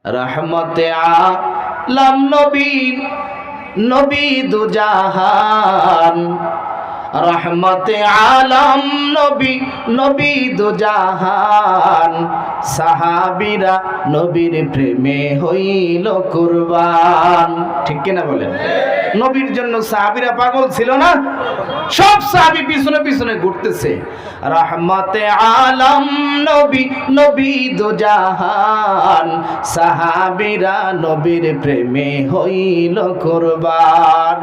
রহমতে আলম নবী, নবী দুজাহান। রহমতে আলম নবী, নবী দুজাহান। সাহাবীরা নবীর প্রেমে হইল কুরবান। ঠিক কিনা বলেন? নবীর জন্য সাহাবীরা পাগল ছিল না? সব সাহাবী পিছনে পিছনে ঘুরতেছে। রহমতে আলম নবী, নবী দুজাহান। সাহাবীরা নবীর প্রেমে হইল কুরবান।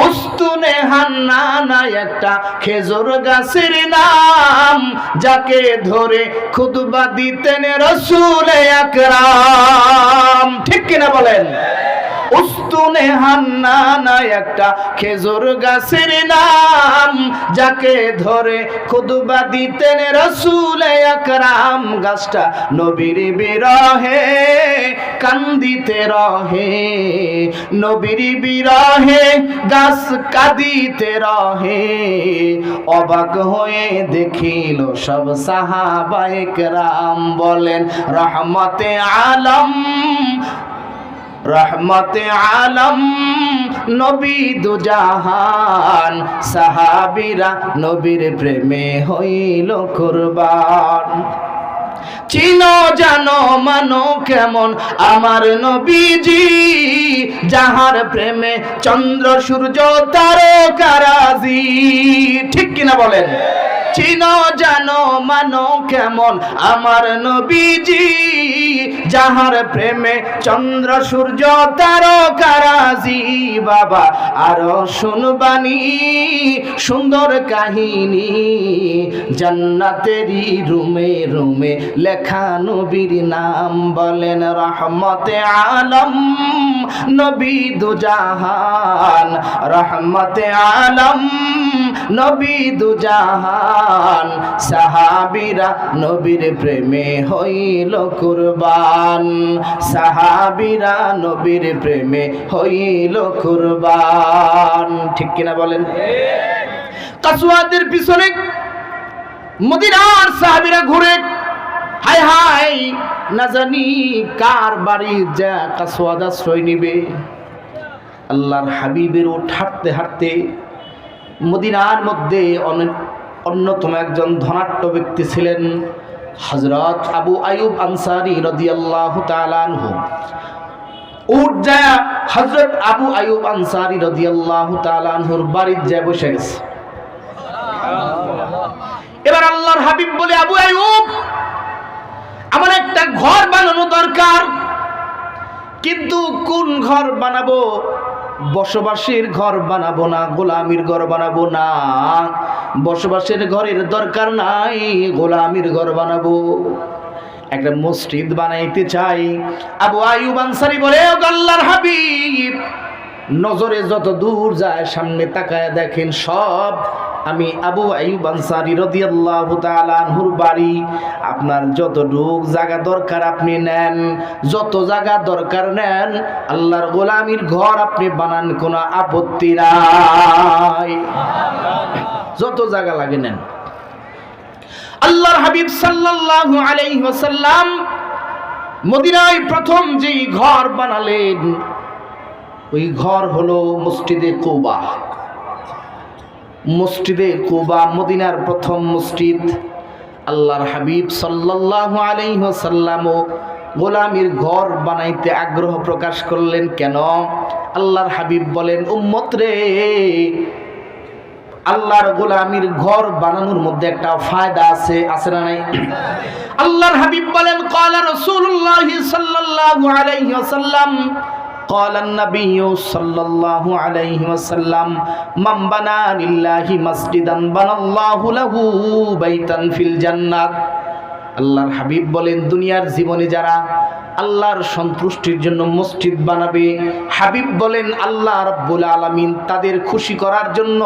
উস্তুনে হান্নানা একটা খেজুর গাছের নাম, যাকে ধরে খুতবা দিতেন রাসূল আকরাম। ঠিক কিনা বলেন? উস্তুনে হান্নানা একটা খেজুর গাছের নাম, যাকে ধরে খুতবা দিতেন রাসূল আকরাম। গাছটা নবীর বিরহে কান্দিতে রহে, নবীর বিরহে গাছ কাঁদিতে রহে। অবাক হয়ে দেখিল সব সাহাবায়ে কেরাম। বলেন রহমতে আলম, রহমতে আলম নবী দুজাহান। সাহাবীরা নবীর প্রেমে হইল কুরবান। চিনো জানো মানো কেমন আমার নবীজি, যাহার প্রেমে চন্দ্র সূর্য তারকারাজি। ঠিক কিনা বলেন? চিনো জানো মানো কেমন আমার নবীজি, যাহার প্রেমে চন্দ্র সূর্য তারকারাজি। বাবা আরো শুনবানি সুন্দর কাহিনী, জান্নাতেরই রুমে রুমে লেখা নবীর নাম। বলেন রহমতে আলম নবী দুজাহান। রহমতে আলম নবী দুজাহান। সাহাবীরা নবীর প্রেমে হইল কুরবান। সাহাবীরা নবীর প্রেমে হইল কুরবান। ঠিক কিনা বলেন? কাসওয়াদের পিছনে মদিনার সাহাবীরা ঘুরে, হায় হায় না জানি কার বাড়ি যা কাসওয়াদ আশ্রয় নিবে। আল্লাহর হাবিবের ওঠ হাঁটতে হাঁটতে মদিনার মধ্যে অন্যতম একজন ধনাঢ্য ব্যক্তি ছিলেন হযরত আবু আইয়ুব আনসারী রাদিয়াল্লাহু তাআলা আনহু। উঠ যায় হযরত আবু আইয়ুব আনসারী রাদিয়াল্লাহু তাআলা আনহুর বাড়িতে যায় বসে গেছে। এবার আল্লাহর হাবিব বলে, আবু আইয়ুব আমার একটা ঘর বানানো দরকার, কিন্তু কোন ঘর বানাবো? বসবাসের ঘর বানাবো না, গোলামির ঘর বানাবো না। বসবাসের ঘরের দরকার নাই, গোলামির ঘর বানাবো। একটা মসজিদ বানাইতে চাই। আবু আইয়ুব আনসারী বলে, ও আল্লাহর হাবিব, নজরে যত দূর যায় সামনে তাকায় দেখেন সব আমি আবু আইয়ুব আনসারী রাদিয়াল্লাহু তাআলা আনহুর বাড়ি। আপনার যতটুক জায়গা দরকার আপনি নেন, যত জায়গা দরকার নেন। আল্লাহর গোলামির ঘর আপনি বানান, কোনো আপত্তি নাই, যত জায়গা লাগে নেন। আল্লাহর হাবিব সাল্লাল্লাহু আলাইহি ওয়াসাল্লাম মদিনায় প্রথম যেই ঘর বানালেন, ওই ঘর হলো মসজিদে কুবা। মসজিদে কুবা মদিনার প্রথম মসজিদ। আল্লাহর হাবিব সাল্লাল্লাহু আলাইহি ওয়াসাল্লাম গোলামির ঘর বানাইতে আগ্রহ প্রকাশ করলেন। কেন? আল্লাহর হাবিব বলেন, উম্মত রে, আল্লাহর গোলামির ঘর বানানোর মধ্যে একটা ফায়দা আছে, আছে না নাই? আল্লাহর হাবিব বলেন, ক্বালা রাসূলুল্লাহ সাল্লাল্লাহু আলাইহি ওয়াসাল্লাম, قال النبي صلى الله عليه وسلم من بنى لله مسجدا بنى الله له بيتا في الجنة। আল্লাহর হাবিব বলেন, দুনিয়ার জীবনে যারা আল্লাহর সন্তুষ্টির জন্য মসজিদ বানাবে, হাবিব বলেন আল্লাহ রাব্বুল আলামিন তাদের খুশি করার জন্য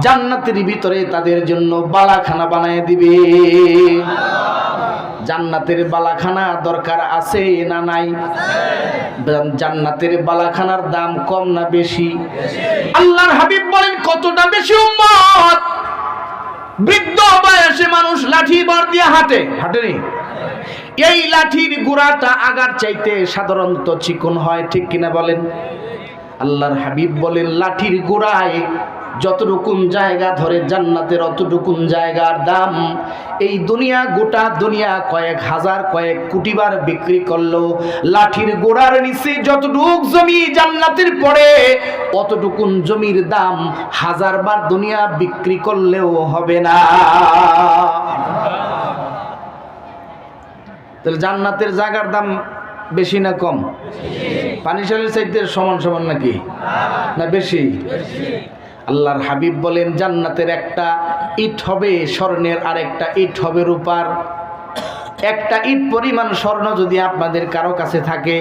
জান্নাতের ভিতরে তাদের জন্য বালাখানা বানায় দিবে। জান্নাতের বালাখানা দরকার আছে না নাই? জান্নাতের বালাখানার দাম কম না বেশি? আল্লাহর হাবিব বলেন, কতটা বেশি উম্মত? বৃদ্ধ বয়সে মানুষ লাঠি বার দিয়ে হাঁটে, হাঁটেনি? এই লাঠির গোড়াটা আগার চাইতে সাধারণত চিকন হয়, ঠিক কিনা বলেন? আল্লাহর হাবিব বলেন লাঠির গোড়ায় যতটুকুন জায়গা ধরে জান্নাতের অতটুকুন জায়গার দাম এই দুনিয়া, গোটা দুনিয়া কয়েক হাজার কয়েক কোটি বার বিক্রি করলো লাঠির গোড়ার নিচে যতটুক জমি জান্নাতের পড়ে অতটুকুন জমির দাম 1000 বার দুনিয়া বিক্রি করলেও হবে না। তাহলে জান্নাতের জায়গার দাম বেশি না কম? পানিশালের চাইতে সমান সমান নাকি না বেশি? আল্লাহর হাবিব বলেন জান্নাতের একটা ইট হবে স্বর্ণের, আর একটা ইট হবে রূপার। একটা ইট পরিমাণ স্বর্ণ যদি আপনাদের কারো কাছে থাকে,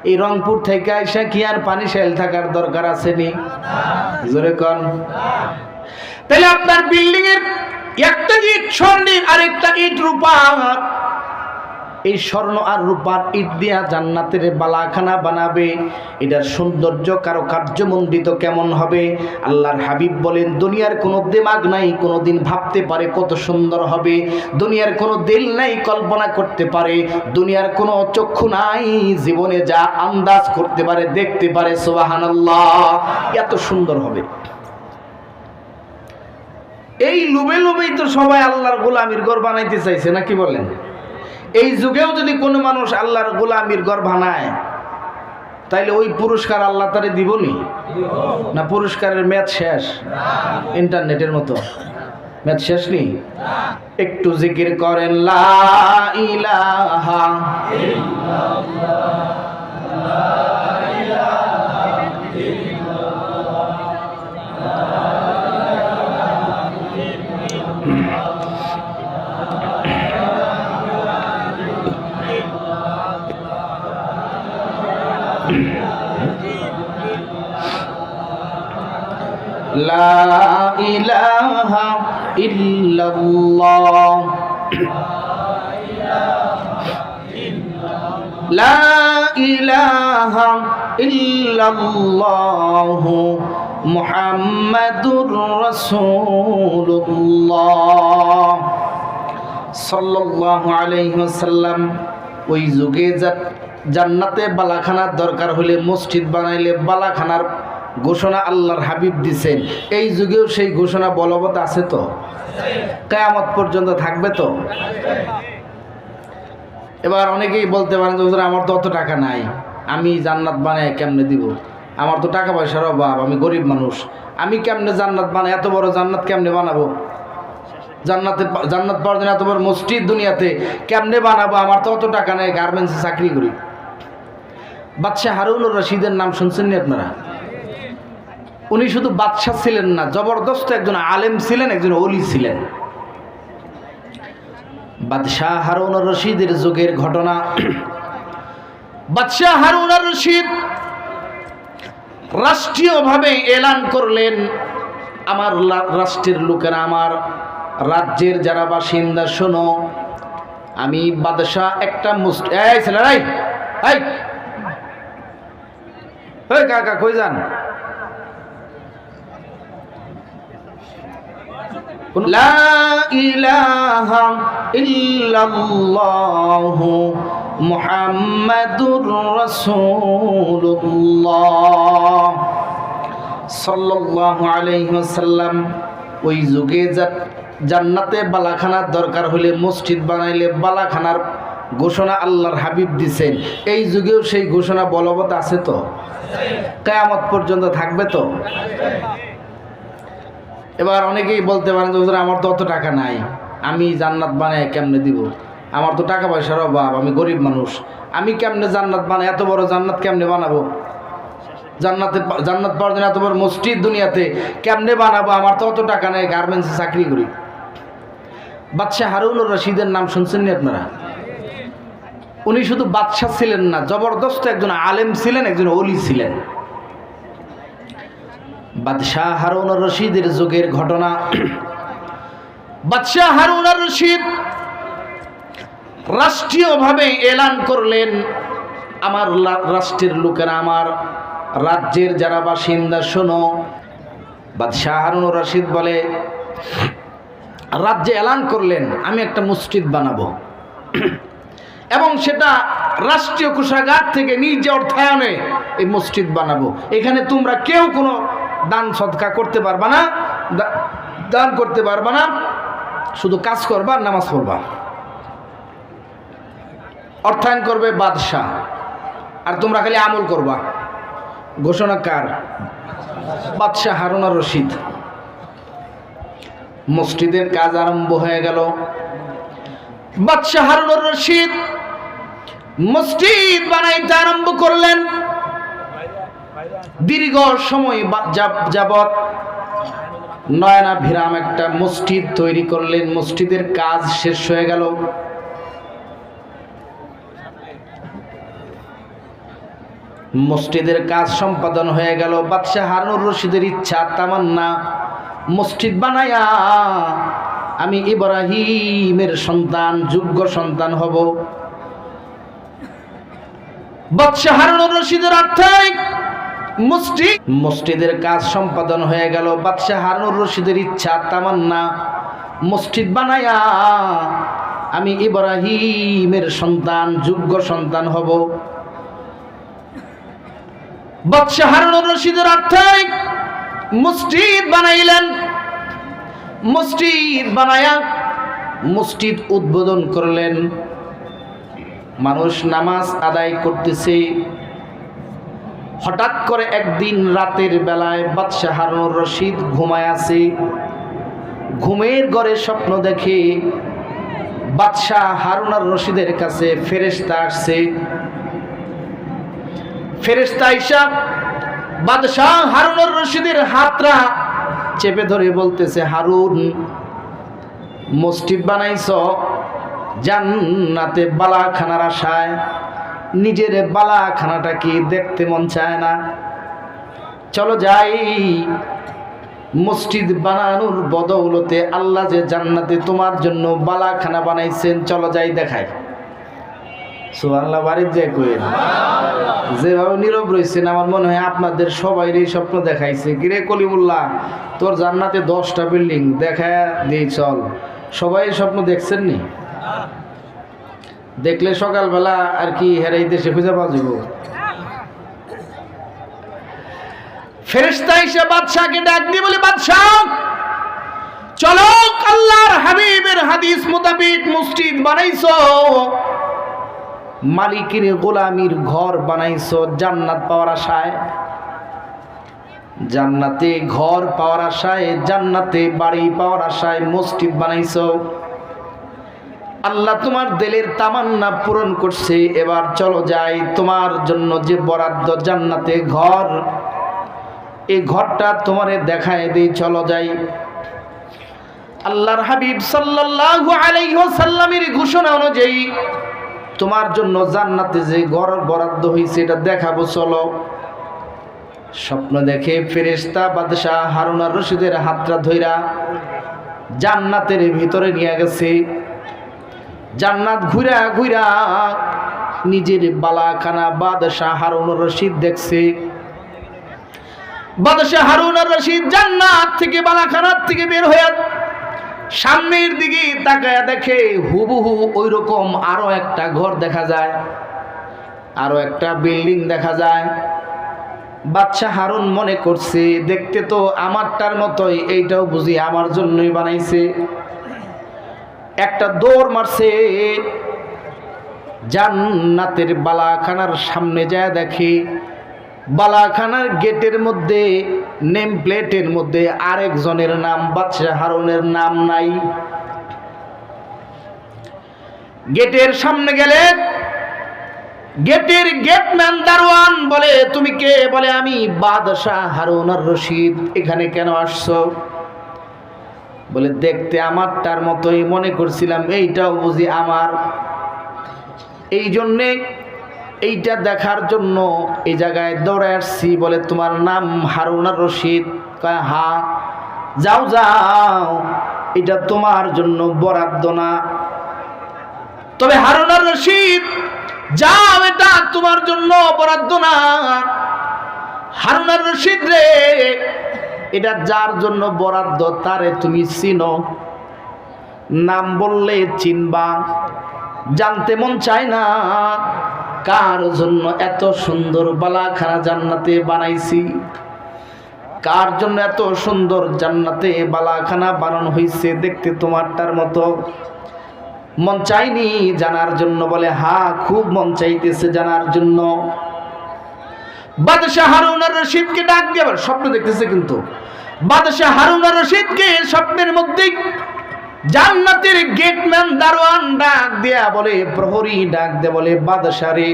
এই রংপুর থেকে আইসা কি আর পানিশাল থাকার দরকার আছে নি? জোরে কোন। তাহলে আপনার বিল্ডিং এর একটা ইট স্বর্ণের আর একটা ইট রূপার, এই স্বর্ণ আর রূপার ইট দিয়া জান্নাতের বালাখানা বানাবে। এটার সৌন্দর্য কারুকার্যমণ্ডিত কেমন হবে? আল্লাহর হাবিব বলেন দুনিয়ার কোনো দিমাগ নাই কোনোদিন ভাবতে পারে কত সুন্দর হবে, দুনিয়ার কোনো দিল নাই কল্পনা করতে পারে, দুনিয়ার কোনো চক্ষু নাই জীবনে যা আন্দাজ করতে পারে দেখতে পারে। সুবহানাল্লাহ, এত সুন্দর হবে। এই লোভে লোভেই তো সবাই আল্লাহর গোলামির ঘর বানাইতে চাইছে, নাকি বলেন? এই যুগেও যদি কোনো মানুষ আল্লাহর গোলামির ঘর বানায় তাইলে ওই পুরস্কার আল্লাহ তারে দিবনি না? পুরস্কারের মেয়াদ শেষ, ইন্টারনেটের মতো মেয়াদ শেষ নেই। একটু জিকির করেন লা ইলাহা লা ইলাহা ইল্লাল্লাহ লা ইলাহা ইল্লাল্লাহ মুহাম্মাদুর রাসূলুল্লাহ সাল্লাল্লাহু আলাইহি ওয়াসাল্লাম। ওই যুগে জান্নাতে বালাখানার দরকার হলে মসজিদ বানাইলে বালাখানার ঘোষণা আল্লাহর হাবিব দিছেন। এই যুগেও সেই ঘোষণা বলবৎ আছে তো? কিয়ামত পর্যন্ত থাকবে তো? এবার অনেকেই বলতে পারেন যে আমার তো অত টাকা নাই, আমি জান্নাত বানাই কেমনে দিব? আমার তো টাকা পয়সার অভাব, আমি গরিব মানুষ, আমি কেমনে জান্নাত বানাই? এত বড় জান্নাত কেমনে বানাবো? জান্নাত পাওয়ার জন্য এত বড় মসজিদ দুনিয়াতে কেমনে বানাবো? আমার তো অত টাকা নেই, গার্মেন্টসে চাকরি করি। বাদশাহ হারুনুর রশিদের নাম শুনছেন নি আপনারা? উনি শুধু বাদশাহ ছিলেন না, জবরদস্ত একজন আলেম ছিলেন, একজন ওলি ছিলেন। বাদশাহ হারুনুর রশিদের যুগের ঘটনা। বাদশাহ হারুনুর রশিদ রাষ্ট্রীয়ভাবে এলান করলেন, আমার রাষ্ট্রের লোকেরা, আমার রাজ্যের যারা বাসিন্দা শোনো, আমি বাদশাহ একটা কাকা কই যান? লা ইলাহা ইল্লাল্লাহ মুহাম্মাদুর রাসূলুল্লাহ সাল্লাল্লাহু আলাইহি ওয়াসাল্লাম। ওই যুগে জান্নাতে বালাখানার দরকার হলে মসজিদ বানাইলে বালাখানার ঘোষণা আল্লাহর হাবিব দিছেন। এই যুগেও সেই ঘোষণা বলবৎ আছে তো? কিয়ামত পর্যন্ত থাকবে তো? এবার অনেকেই বলতে পারেন যে আমার তো অত টাকা নাই, আমি জান্নাত বানাই কেমনে দিব? আমার তো টাকা পয়সার অভাব, আমি গরিব মানুষ, আমি কেমনে জান্নাত বানাই? এত বড় জান্নাত কেমনে বানাবো? জান্নাত পাওয়ার জন্য এত বড় মসজিদ দুনিয়াতে কেমনে বানাবো? আমার তো অত টাকা নেই, গার্মেন্টসে চাকরি করি। বাদশাহ হারুনুর রশিদের নাম শুনছেন নি আপনারা? উনি শুধু বাদশাহ ছিলেন না, জবরদস্ত একজন আলেম ছিলেন, একজন ওলি ছিলেন। বাদশাহ হারুনুর রশিদের যুগের ঘটনা। বাদশাহ হারুনুর রশিদ রাষ্ট্রীয়ভাবে এলান করলেন, আমার রাষ্ট্রের লোকেরা, আমার রাজ্যের যারা বাসিন্দা শোনো। বাদশাহ হারুনুর রশিদ বলে, রাজ্যে এলান করলেন আমি একটা মসজিদ বানাবো। এবং সেটা রাষ্ট্রীয় কোষাগার থেকে নিজে অর্থায়নে এই মসজিদ বানাবো। এখানে তোমরা কেউ কোনো দান সদকা করতে পারবা না, দান করতে পারবা না, শুধু কাজ করবা, নামাজ পড়বা। অর্থায়ন করবে বাদশাহ, আর তোমরা খালি আমল করবা। ঘোষণাকার বাদশাহ হারুন আর রশিদ। মসজিদের কাজ আরম্ভ হয়ে গেল। বাদশাহ হারুন আর রশিদ মসজিদ বানাইতে আরম্ভ করলেন। দীর্ঘ সময় যাবৎ নয়নাভিরাম একটা মসজিদ তৈরি করলেন। মসজিদের কাজ শেষ হয়ে গেল। মসজিদের কাজ সম্পাদন হয়ে গেল। বাদশাহ হারুন রশিদের ইচ্ছা, তামান্না, মসজিদ বানায়া আমি ইব্রাহিমের সন্তান, যোগ্য সন্তান হব। বাদশাহ হারুন রশিদের আর্থিক মসজিদের কাজ সম্পাদন হয়ে গেল। বাদশাহ হারুন রশিদের ইচ্ছা, তামান্না, মসজিদ বানায়া আমি ইব্রাহিমের সন্তান, যোগ্য সন্তান হব। বাদশাহ হারুন রশিদের আর্থিক মসজিদ বানাইলেন। মসজিদ বানায়া মসজিদ উদ্বোধন করলেন। মানুষ নামাজ আদায় করতেছে। হঠাৎ করে একদিন রাতের বেলায় বাদশাহ হারুন রশিদ ঘুমায় আছে। ঘুমের ঘরে স্বপ্ন দেখে বাদশাহ হারুন রশিদের কাছে ফেরেশতা আসছে। ফেরেশতা আইসা বাদশাহ হারুন রশিদের হাতটা চেপে ধরে বলতেছে, হারুন, মসজিদ বানাইছ জান্নাতে বালাখানার আশায়, নিজের বালাখানাটা কি দেখতে মন চায় না? চলো যাই, মসজিদ বানানোর বদৌলতে আল্লাহ যে জান্নাতে তোমার জন্য বালাখানা বানাইছেন, চলো যাই দেখাই। সুবহানাল্লাহ, বাড়ির যে কইেন যেভাবে নীরব রয়েছেন, আমার মনে হয় আপনাদের সবাই এই স্বপ্ন দেখাইছে। গিরে কলিমুল্লাহ, তোর জান্নাতে 10টা বিল্ডিং দেখা দিই, চল। সবাই স্বপ্ন দেখছেন নি? দেখলে সকালবেলা আর কি হেরাই দেশে খুঁজে পাওয়া যাব। ফেরেশতা এসে বাদশাকে ডাক দিয়ে বলে, বাদশাহ চলো, আল্লাহর হাবিবের হাদিস মোতাবেক মসজিদ বানাইছো, মালিকের গোলামির ঘর বানাইছো জান্নাত পাওয়ার আশায়, জান্নাতে ঘর পাওয়ার আশায়, জান্নাতে বাড়ি পাওয়ার আশায় মসজিদ বানাইছো। আল্লাহ তোমার দিলের তামান্না পূরণ করছে। এবার চলো যাই, তোমার জন্য যে বরাদ্দ জান্নাতে ঘর, এই ঘরটা তোমারে দেখায় দেই, চলো যাই। আল্লাহর হাবিব সাল্লাল্লাহু আলাইহি ওয়াসাল্লামের ঘোষণা অনুযায়ী তোমার জন্য জান্নাতে যে ঘর বরাদ্দ হয়েছে এটা দেখাবো, চলো। স্বপ্ন দেখে ফেরেশতা বাদশাহ হারুন আর রশিদের হাতটা ধইরা জান্নাতের ভিতরে নিয়ে গেছে। জান্নাত ঘুরা ঘুরা নিজের বালাখানা বাদশাহ হারুন আর রশিদ দেখছে। বাদশাহ হারুন আর রশিদ জান্নাত থেকে, বালাখানার থেকে বের হয়ে সামনের দিকে তাকায়া দেখে হুবহু ওই রকম আরো একটা ঘর দেখা যায়, আরো একটা বিল্ডিং দেখা যায়। বাদশাহ হারুন মনে করছে, দেখতে তো আমারটার মতোই, এইটাও বুঝি আমার জন্যই বানাইছে। একটা দৌড় মারছে, জান্নাতের বালাখানার সামনে যায় দেখে বালাখানার গেটের মধ্যে, নেম প্লেটের মধ্যে আরেকজনের নাম, বাদশাহ হারুনের নাম নাই। গেটের সামনে গেলে গেটের গেটম্যান দারোয়ান বলে, তুমি কে? বলে, আমি বাদশাহ হারুন আর রশিদ। এখানে কেন আসছো? বলে, দেখতে আমারটার মতোই, মনে করছিলাম এইটাও বুঝি আমার, এই জন্যে এইটা দেখার জন্য এই জায়গায় দৌড়ে আসছি। বলে, তোমার নাম হারুন আর রশিদ? কয়, হ্যাঁ। যাও যাও, এটা তোমার জন্য বরাদ্দ না। তবে হারুন আর রশিদ, যাও, এটা তোমার জন্য বরাদ্দ না। হারুন আর রশিদ রে, এটা যার জন্য বরাদ্দ তারে তুমি চিনো, নাম বললে চিনবা। জানতে মন চায় না কার জন্য এত সুন্দর বালাখানা জান্নাতে বানাইছি, কার জন্য এত সুন্দর জান্নাতে বালাখানা বানানো হয়েছে, দেখতে তোমারটার মতো মন চাইনি জানার জন্য? বলে হ্যাঁ, খুব মন চাইতেছে জানার জন্য। বাদশাহ হারুন আর রশিদকে ডাক দিয়ে, আবার স্বপ্ন দেখতেছে, কিন্তু বাদশাহ হারুন আর রশিদকে স্বপ্নের মধ্যেই জান্নাতের গেটম্যান দারোয়ান ডাক দেয়া বলে, প্রহরী ডাক দে বলে, বাদশাহ রে,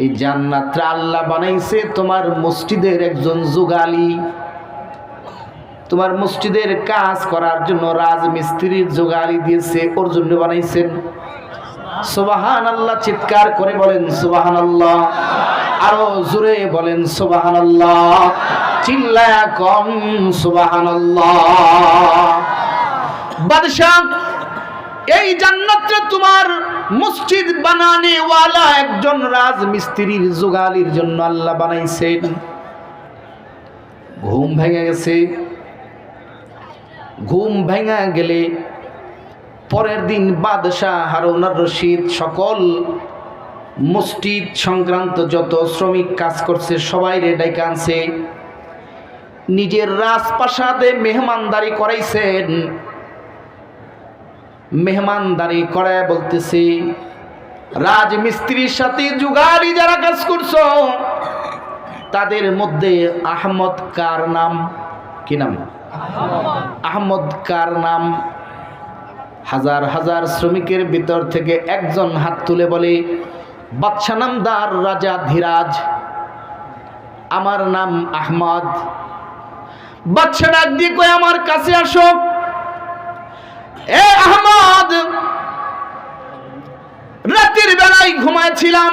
এই জান্নাতটা আল্লাহ বানাইছে তোমার মসজিদের একজন যুগালি, তোমার মসজিদের কাজ করার জন্য রাজমিস্ত্রির যুগালি দিয়েছে, ওর জন্য বানাইছেন। সুবহানাল্লাহ, চিৎকার করে বলেন সুবহানাল্লাহ, আরো জোরে বলেন সুবহানাল্লাহ, চিল্লায়া কম সুবহানাল্লাহ। বাদশাহ, এই জান্নাতটা তোমার মসজিদ বানানে ওয়ালা একজন রাজমিস্ত্রির যুগালির জন্য আল্লাহ বানাইছেন। ঘুম ভেঙে গেছে। ঘুম ভেঙে গেলে পরের দিন বাদশাহ হারুন আর রশিদ সকল মসজিদ সংক্রান্ত যত শ্রমিক কাজ করছে সবাই রে ডাইকা আনছে, নিজের রাজপ্রাসাদে মেহমানদারি করাইছেন। মেহমানদারি করায় বলতেছে, রাজমিস্ত্রির সাথে যুগালি যারা কাজ করছো তাদের মধ্যে আহমদ কার নাম? কি নাম? আহমদ কার নাম? হাজার হাজার শ্রমিকের ভিতর থেকে একজন হাত তুলে বলে, বাদশা নামদার রাজা ধীরাজ, আমার নাম আহমদ। বাদশা ডাক দিয়ে কই, আমার কাছে আসো। এ আহমদ, রাতের বেলায় ঘুমাইছিলাম,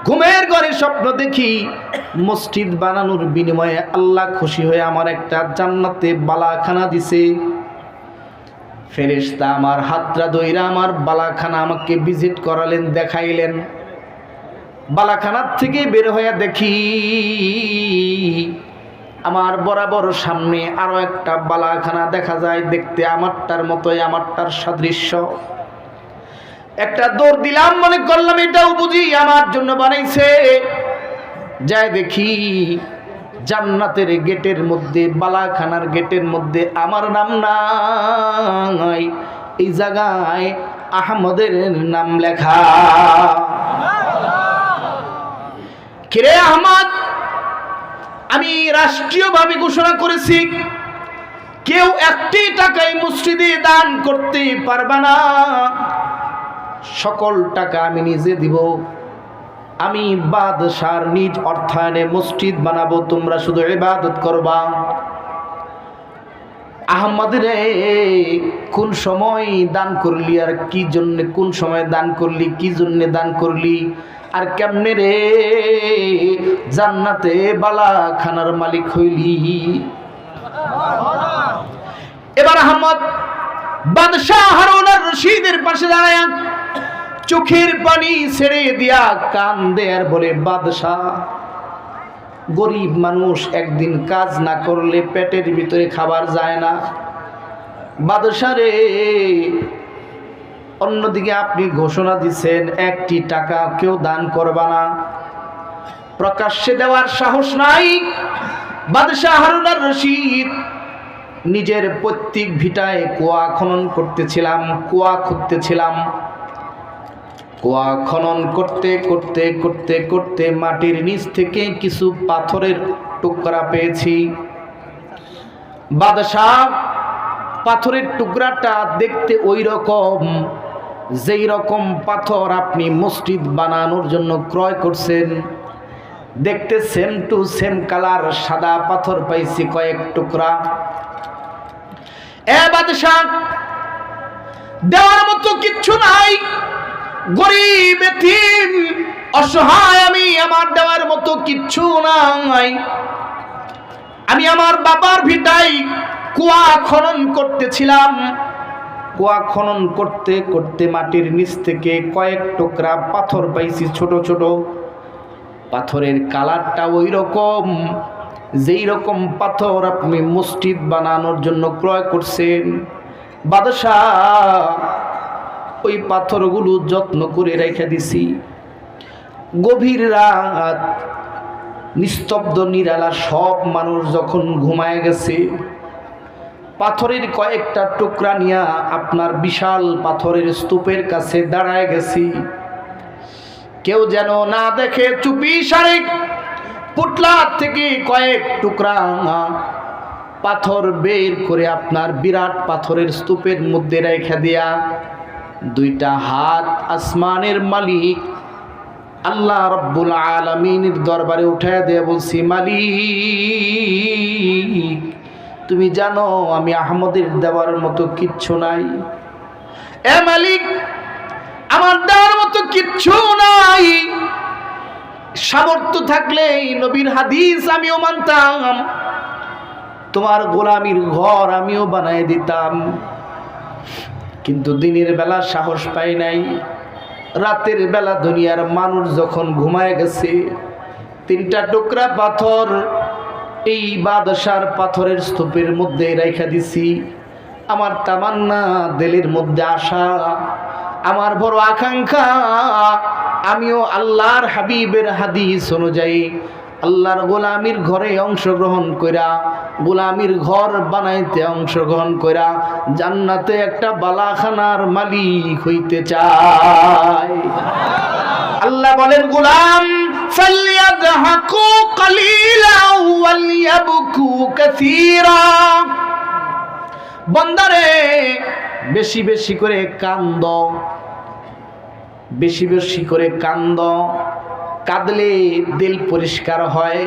ঘুমের ঘরে স্বপ্ন দেখি মসজিদ বানানোর বিনিময়ে আল্লাহ খুশি হয়ে আমার একটা জান্নাতে বালাখানা দিছে। ফেরেশতা আমার হাতটা ধইরা আমার বালাখানা আমাকে ভিজিট করালেন, দেখাইলেন। বালাখানার থেকে বের হয়ে দেখি আমার বরাবর সামনে আরো একটা বালাখানা দেখা যায়, দেখতে আমারটার মতোই, আমারটার সাদৃশ্য। একটা দৌড় দিলাম, মনে করলাম এটাও বুঝি আমার জন্য বানাইছে। যাই দেখি জান্নাতের গেটের মধ্যে, বালাখানার গেটের মধ্যে আমার নাম নাই, এই জায়গায় আহমদের নাম লেখা। কিরে আহমদ, আমি রাষ্ট্রীয়ভাবে ঘোষণা করেছি কেউ একটি টাকাই মসজিদে দান করতে পারবে না, সকল টাকা আমি নিজে দিব। আমি বাদশার নিজ অর্থায়নে মসজিদ বানাবো, তোমরা শুধু ইবাদত করবা। আহমদ রে, কোন সময় দান করলি আর কি জন্য, কোন সময় দান করলি, কি জন্য দান করলি, আর কেমনে রে জান্নাতে বালাখানার মালিক হইলি? এবার আহমদ বাদশাহ হারুন আর রশিদের পাশে দাঁড়ায় চোখের পানি ছেড়ে দিয়া কান্দে আর বলে, বাদশাহ, গরিব মানুষ একদিন কাজ না করলে পেটের ভিতরে খাবার যায় না। বাদশাহ রে, অন্যদিকে আপনি ঘোষণা দিচ্ছেন একটি টাকা কেউ দান করবা না, প্রকাশ্যে দেওয়ার সাহস নাই। বাদশাহ হারুন আর রশিদ নিজের পৈতৃক ভিটায় কুয়া খনন করতেছিলাম, কুয়া খুঁড়তেছিলাম। কুয়া খনন করতে করতে করতে করতে মাটির নিচ থেকে কিছু পাথরের টুকরা পেয়েছি। বাদশাহ, পাথরের টুকরাটা দেখতে ওই রকম যেই রকম পাথর আপনি মসজিদ বানানোর জন্য ক্রয় করছেন, দেখতে সেম টু সেম কালার সাদা পাথর পাইছি কয়েক টুকরা। এ বাদশাহ, দেওয়ার মতো কিচ্ছু নাই, গরিব এতিম অসহায় আমি, আমার দেওয়ার মতো কিচ্ছু নাই। আমি আমার বাবার ভিটায় কুয়া খনন করতেছিলাম, কুয়া খনন করতে করতে মাটির নিচ থেকে কয়েক টুকরা পাথর পাইছি, ছোট ছোট। পাথরের কালারটা ওই রকম যেই রকম পাথর আপনি মসজিদ বানানোর জন্য ক্রয় করছেন। বাদশাহ, ওই পাথরগুলো যত্ন করে রেখে দিছি। গভীর রাত, নিস্তব্ধ নিরালা, সব মানুষ যখন ঘুমায় গেছে, পাথরের কয়েকটা টুকরা নিয়ে আপনার বিশাল পাথরের স্তূপের কাছে দাঁড়ায় গেছি। কেউ যেন না দেখে চুপি সারে পুটলা থেকে কয়েক টুকরা পাথর বের করে আপনার বিরাট পাথরের স্তূপের মধ্যে রেখে দিয়া দুইটা হাত আসমানের মালিক আল্লাহ রব্বুল আলামিনের দরবারে উঠায় দিয়ে বলছি, মালিক তুমি জানো আমি আহমদের দেওয়ার মতো কিচ্ছু নাই। এ মালিক, আমার দেওয়ার মতো কিচ্ছু নাই। সামর্থ্য থাকলে নবীর হাদিস আমিও মানতাম, তোমার গোলামির ঘর আমিও বানায় দিতাম, কিন্তু দিনের বেলা সাহস পাই নাই। রাতের বেলা দুনিয়ার মানুষ যখন ঘুমায় গেছে, তিনটা টুকরা পাথর এই বাদশার পাথরের স্তূপের মধ্যে রেখে দিছি। আমার তামান্না, দিলের মধ্যে আশা, আমার বড় আকাঙ্ক্ষা, আমিও আল্লাহর হাবিবের হাদিস অনুযায়ী আল্লাহর গোলামির ঘরে অংশগ্রহণ কইরা, গোলামির ঘর বানাইতে অংশগ্রহণ কইরা জান্নাতে একটা বালাখানার মালিক হইতে চাই। আল্লাহ বলেন, গোলাম ফালইয়াদহাকু কালিলা ওয়ালইয়াবকু কাসীরা, বান্দারে বেশি বেশি করে কান্দ, বেশি বেশি করে কান্দ। কাঁদলে দিল পরিষ্কার হয়,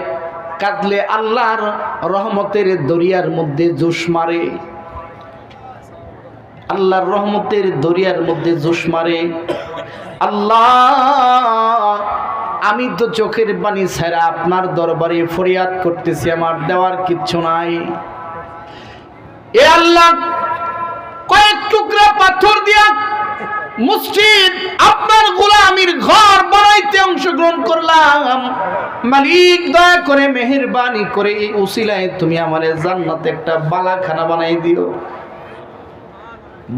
কাঁদলে আল্লাহর রহমতের দরিয়ার মধ্যে জোশ মারে, আল্লাহর রহমতের দরিয়ার মধ্যে জোশ মারে। আল্লাহ, আমি তো চোখের পানি ছাড়া আপনার দরবারে ফরিয়াদ করতেছি, আমার দেওয়ার কিচ্ছু নাই। এ আল্লাহ, কয়েক টুকরা পাথর দিয়া মসজিদ আপনার গোলামির ঘর বানাইতে অংশগ্রহণ করলাম। মালিক দয়া করে মেহেরবানি করে এই উসিলায় তুমি আমারে জান্নাতে একটা বালাখানা বানাই দিও।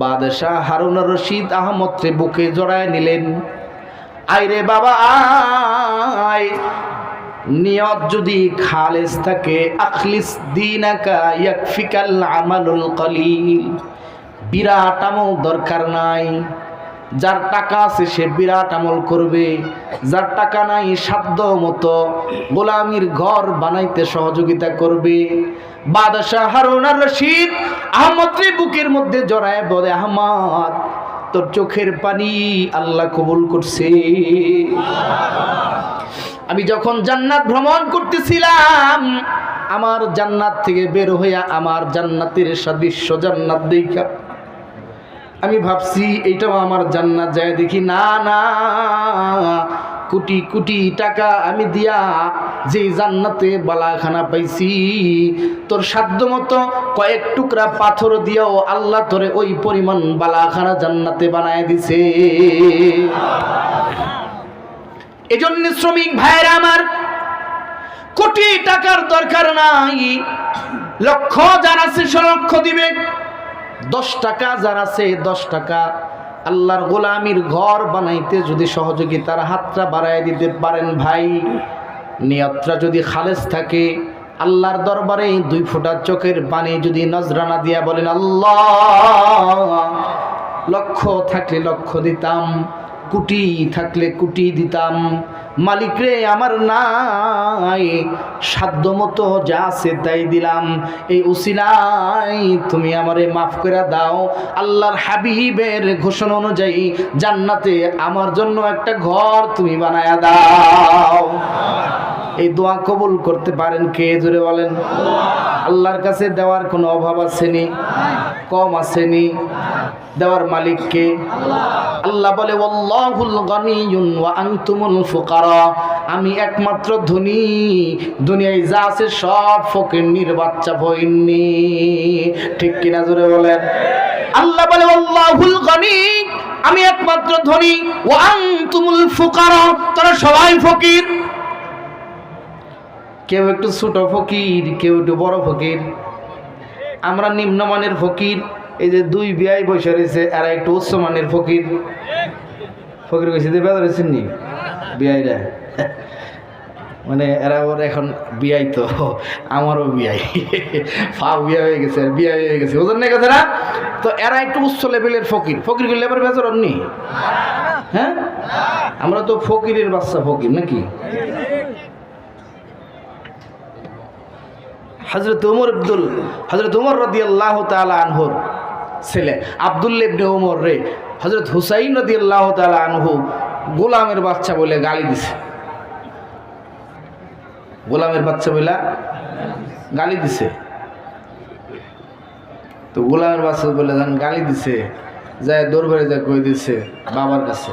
বাদশাহ হারুন রশিদ আহমদ রে বুকে জড়ায় নিলেন। আইরে বাবা আয়, নিয়ত যদি খালেস থাকে, আখলিস দীনাকা ইয়াকফিকাল আমালুল কলিল। বিরাট আমল দরকার নাই, যার টাকা আছে সে বিরাট আমল করবে, যার টাকা নাই সাধ্য মতো গোলামির ঘর বানাইতে সহযোগিতা করবে। বাদশাহ হারুন রশিদ আহমদ রে বুকের মধ্যে জড়ায় বলে, আহমদ তোর চোখের পানি আল্লাহ কবুল করছে। আমি যখন জান্নাত ভ্রমণ করতেছিলাম, আমার জান্নাত থেকে বের হইয়া আমার জান্নাতের সাদৃশ্য জান্নাত দেখা আমি ভাবছি এইটাও আমার জান্নাত। যায় দেখি না না, কোটি কোটি টাকা আমি দিয়া যে জান্নাতে বালাখানা পাইছি, তোর সাধ্য মতো কয়েক টুকরা পাথর দিয়াও আল্লাহ তোরে ওই পরিমাণ বালাখানা জান্নাতে বানায় দিছে। এজন্য শ্রমিক ভাইরা আমার, কোটি টাকার দরকার নাই। লক্ষ যার আছে সে লক্ষ দিবে, 10 টাকা যার আছে 10 টাকা আল্লাহর গোলামির ঘর বানাইতে যদি সহযোগিতার হাতটা বাড়ায় দিতে পারেন ভাই, নিয়তটা যদি খালেস থাকে, আল্লাহর দরবারে 2 ফোঁটা চোখের পানি যদি নজরানা দিয়া বলেন, আল্লাহ লক্ষ থাকলে লক্ষ দিতাম, কোটি থাকলে কোটি দিতাম, মালিক রে আমার নাই, সাধ্য মতো যা আছে তাই দিলাম, এই উসিলাই তুমি আমারে মাফ করে দাও। আল্লাহর হাবিবের ঘোষণা অনুযায়ী জান্নাতে আমার জন্য একটা ঘর তুমি বানায়া দাও। এই দোয়া কবুল করতে পারেন কে? জোরে বলেন। আল্লাহর কাছে দেওয়ার কোনো অভাব আসেনি, কম আসেনি, দেওয়ার মালিক কে? আল্লাহ বলে, ওয়াল্লাহুল গানিয়ুন ওয়া আনতুমুল ফুকারা, আমি একমাত্র ধনী, দুনিয়ায় যা আছে সব ফকির বাচ্চা ফকিন্নি। ঠিক কিনা? জোরে বলেন। আল্লাহ বলে, ওয়াল্লাহুল গানি, আমি একমাত্র ধনী, ওয়া আনতুমুল ফুকারা, তোরা সবাই ফকির। কেউ একটু ছোট ফকির, কেউ একটু বড় ফকির, আমরা নিম্নমানের ফকির, এই যে দুই বিয়াই বসে রয়েছে, এরা একটু উচ্চমানের ফকির ফকির কইছে যে বেদা রয়েছেন নি বিয়াইরা, মানে এরা ওর এখন বিয়াই, তো আমারও বিয়াই, ফাও বিয়া হয়ে গেছে, বিয়া হয়ে গেছে, ওজন নেই কথা না। তো এরা একটু উচ্চ লেভেলের ফকির, ফকির করলে আবার বেজার নি। হ্যাঁ, আমরা তো ফকিরের বাচ্চা ফকির নাকি। হযরত উমর রাদিয়াল্লাহু তাআলা আনহুর ছেলে আব্দুল্লাহ ইবনে উমর রে হযরত হুসাইন রাদিয়াল্লাহু তাআলা আনহু গোলামের বাচ্চা বলে গালি দিছে, গোলামের বাচ্চা বলে গালি দিছে। তো গোলামের বাচ্চা বলে গালি দিছে, যায় দরবারে যা কই দিছে বাবার কাছে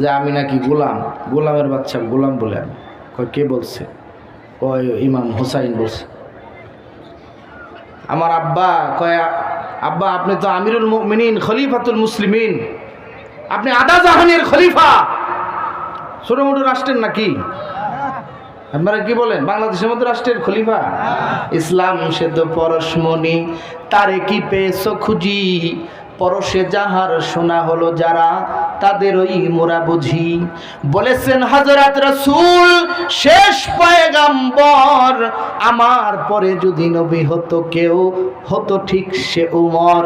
যে আমি নাকি গোলাম, গোলামের বাচ্চা গোলাম বলে। আমি কয় কে বলছে? কয় ইমাম হুসাইন বলছে। আমার আব্বা কয় আব্বা আপনি তো আমিরুল মুমিনিন খলিফাতুল মুসলিমিন, আপনি আদা জাহানের খলিফা, ছোট মোটো রাষ্ট্রের নাকি? আপনারা কি বলেন? বাংলাদেশের মতো রাষ্ট্রের খলিফা? ইসলাম সে তো পরশমণি, তারে কি পেয়েছো খুঁজি, পরশে যাহার শোনা হলো যারা, তাদেরই মোরা বুঝি। বলেছেন হযরত রাসূল শেষ পয়গম্বর, আমার পরে যদি নবী হতো কেউ, হতো ঠিক সে উমর।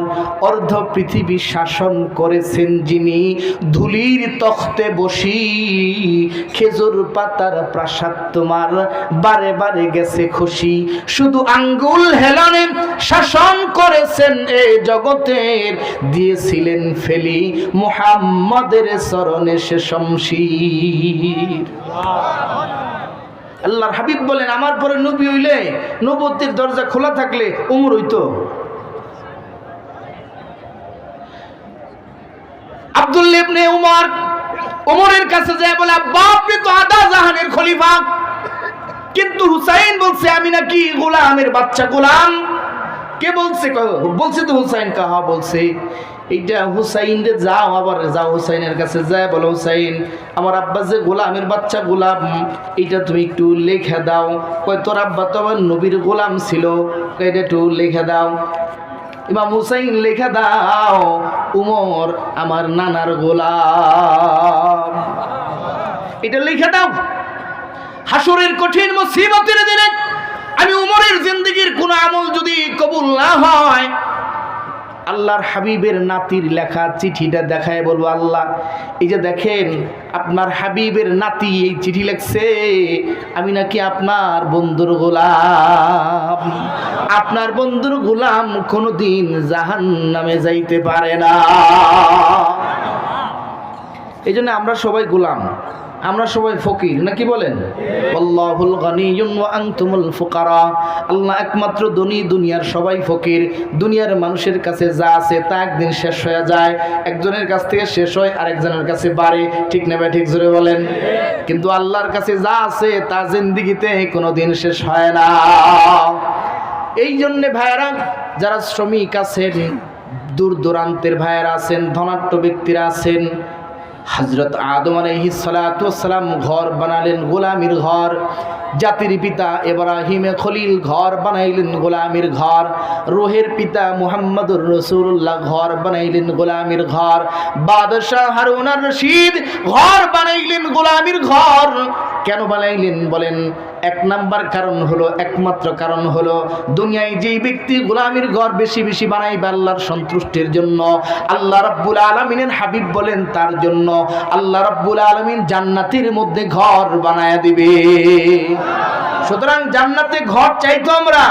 অর্ধ পৃথিবী শাসন করেছেন যিনি, ধুলির তখতে বসি, খেজুর পাতার প্রাসাদ তোমার বারে বারে গেছে খুশি। শুধু আঙ্গুল হেলানে শাসন করেছেন এ জগতের, দিয়েছিলেন ফেলি মুহাম্মাদের চরণে সে শমশীর। আল্লাহর হাবিব বলেন আমার পরে নবী হইলে, নবুয়তের দরজা খোলা থাকলে উমর হইতো। আব্দুল্লাহ ইবনে উমর উমরের কাছে যায় বলে আব্বা আপনি তো আদা জাহানের খলিফা, কিন্তু হুসাইন বলছে আমি নাকি গোলামের বাচ্চা। গোলাম কে বলছে? বলছে তো হুসাইন। কাহা বলছে? এইটা হুসাইন রে যাও, আবার যাও হুসাইনের কাছে যায় বলো হুসাইন আমার আব্বা যে গোলামের বাচ্চা গোলাম, এটা তুমি একটু লেখা দাও। কয় তোর আব্বা তো আমার নবীর গোলাম ছিল, এটা একটু লেখা দাও। ইমাম হুসাইন লেখা দাও উমর আমার নানার গোলাম, এটা লেখা দাও। হাসরের কঠিন মুসিবতের দিনে আমি উমরের জিন্দেগীর কোন আমল যদি কবুল না হয়, আল্লাহর হাবিবের নাতির লেখা চিঠিটা দেখায় বলবো আল্লাহ এই যে দেখেন আপনার হাবিবের নাতি এই চিঠি লিখছে, আমি নাকি আপনার বন্ধুর গোলাম, আপনার বন্ধুর গোলাম কোনোদিন জাহান্নামে যাইতে পারে না। এই জন্য আমরা সবাই গোলাম, আমরা সবাই ফকির নাকি বলেন? আল্লাহুল গনিয়্যুন ওয়া আনতুমুল ফুকারা, আল্লাহ একমাত্র ধনী, দুনিয়ার সবাই ফকির। দুনিয়ার মানুষের কাছে যা আছে তা একদিন শেষ হয়ে যায়, একজনের কাছ থেকে শেষ হয় আরেকজনের কাছে বাড়ে, ঠিক না? ঠিক জোরে বলেন। কিন্তু আল্লাহর কাছে যা আছে তা জিন্দেগিতে কোনোদিন শেষ হয় না। এই জন্যে ভাইয়েরা, যারা শ্রমিক আছেন, দূর দূরান্তের ভাইয়েরা আছেন, ধনাঢ্য ব্যক্তিরা আছেন, হযরত আদম আলাইহিস সালাতু ওয়াস সালাম ঘর বানালেন গোলামির ঘর, জাতির পিতা ইব্রাহিম খলিল ঘর বানাইলেন গোলামির ঘর, রূহের পিতা মুহাম্মদুর রাসূলুল্লাহ ঘর বানাইলেন গোলামির ঘর, বাদশাহ হারুন আর রশিদ ঘর বানাইলেন গোলামির ঘর। কেন বানাইলেন বলেন? এক নাম্বার কারণ হলো, একমাত্র কারণ হলো দুনিয়ায় যেই ব্যক্তি গোলামির ঘর বেশি বেশি বানাইবে আল্লাহর সন্তুষ্টির জন্য, আল্লাহ রাব্বুল আলামিনের হাবিব বলেন তার জন্য আল্লাহ রাব্বুল আলামিন জান্নাতের মধ্যে ঘর বানায়া দিবে। সুতরাং জান্নাতে ঘর চাইতো আমরা,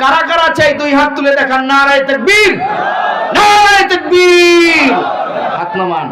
কারা কারা চাই? দুই হাত তুলে দেখান, নারায়ে তাকবীর, নারায়ে তাকবীর, হাত নামান।